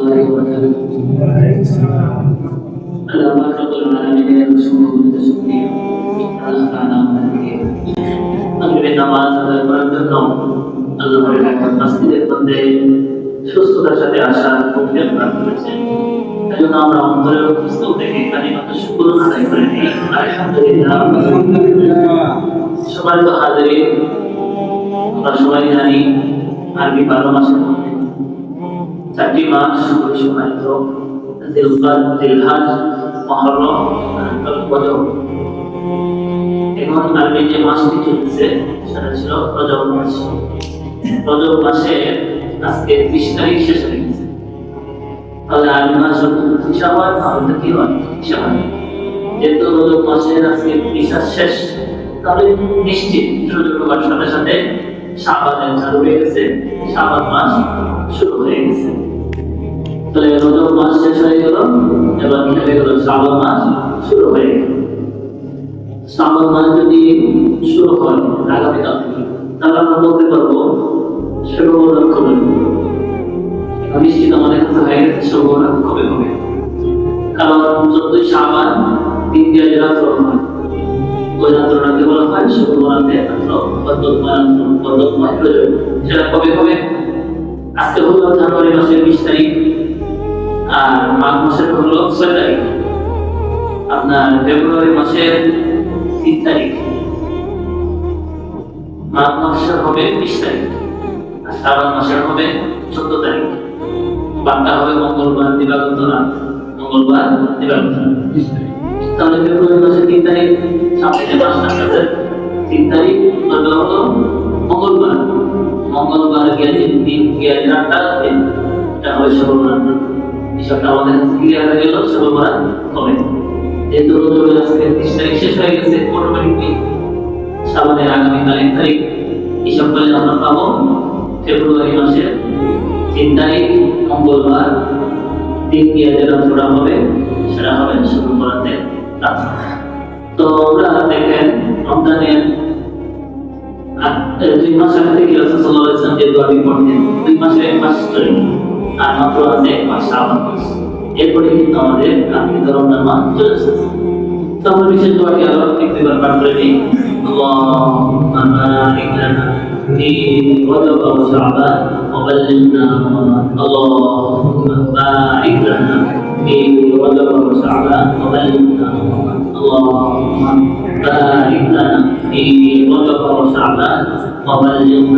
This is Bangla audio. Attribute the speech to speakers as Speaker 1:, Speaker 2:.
Speaker 1: الله وبركاته. اللهم رب العالمين رسوله تسليم على تعالى وبركاته. أجل النماز আদায় করার জন্য আল্লাহর মসজিদের মধ্যে সুস্থতার সাথে আসার তৌফিক দান করেছেন। এজন্য আমরা অন্তরের অন্তঃস্থল থেকে কালিমাত শুকর আদায় করে নিই। আলহামদুলিল্লাহ। সম্মানিত হাজিরিন, আমরা সবাই জানি আরবি 12 মাসের মধ্যে 4টি মাস সম্মানিত: জিলকাদ, জিলহজ, মুহররম, রজব। এখন আরবি যে মাসটি চলছে সেটা ছিল রজব মাস। রজব মাসে আজকে 30 তারিখ শেষ হয়ে গেছে। তাহলে আরবি মাস হিসাব হয়, তাহলে কি হয়? হিসাব হয়। যেহেতু রজব মাসের আজকে 30 শেষ, তাহলে নিশ্চিত সূর্য ডোবার সাথে সাথে শাবান চালু হয়ে গেছে, শাবান মাস শুরু হয়ে গেছে। তাহলে রজব মাস শেষ হয়ে গেল, এবার হয়ে গেল শাবান মাস শুরু হয়ে গেল। শাবান মাস যদি শুরু হয় আগামীকাল থেকে, তাহলে আমরা বলতে পারবো শুভরাত কবে। নিশ্চিত আমাদের কাছে হয়ে গেছে শুভরাত কবে হবে, কারণ 14 শাবান দিন দিয়ে রাত হয়, ওই রাত্রটাকে বলা হয় শুভরাতে সেটা কবে হবে? আজকে হলো জানুয়ারি মাসের 20 তারিখ, আর মাঘ মাসের হলো 6 তারিখ, আপনার ফেব্রুয়ারি মাসের 3 তারিখ, মাঘ মাসের হবে 20 তারিখ, আর শ্রাবণ মাসের হবে 14 তারিখ। বারটা হবে মঙ্গলবার দিবাগত রাত, মঙ্গলবার দিবাগত রাত। তাহলে ফেব্রুয়ারি মাসের 3 তারিখ, সামনে যে মাসটা আছে 3 তারিখ হলো মঙ্গলবার। মঙ্গলবার গিয়ে দিন গিয়ে রাতটা দিন, এটা হবে শুভরাত। হিসাবটা আমাদের কাছে ক্লিয়ার হয়ে গেল শুভরাত কবে। যেহেতু রজবের আজকে 30 তারিখ শেষ হয়ে গেছে, অটোমেটিকলি শাবানের আগামীকাল 1 তারিখ হিসাব করলে আমরা পাবো ফেব্রুয়ারি মাসের 3 তারিখ মঙ্গলবার দিন গিয়ে যে রাতটা হবে সেটা হবে শুভরাতের রাত। তো আমরা দেখেন রমজানের 2 মাস আগে থেকে রাসূল সাল্লাল্লাহু আলাইহি ওয়াসাল্লাম যে দোয়া পড়তেন, 2 মাসের 1 মাস চলে আর মাত্র আছে 1 মাস শাবান মাস। এরপরে কিন্তু আমাদের কাঙ্ক্ষিত রমজান মাস চলে এসেছে। তো আমরা বিশেষ দোয়াটি আরো একবার পাঠ করে নিই। আল্লাহুম্মা বারিক লানা ফি রজব ওয়া শাবান ওয়া বাল্লিগনা রমাদান। আল্লাহুম্মা বারিক লানা ফি রজব ওয়া শাবান ওয়া বাল্লিগনা রমাদান। আল্লাহুম্মা বারিক লানা في رجب وشعبان وبلغنا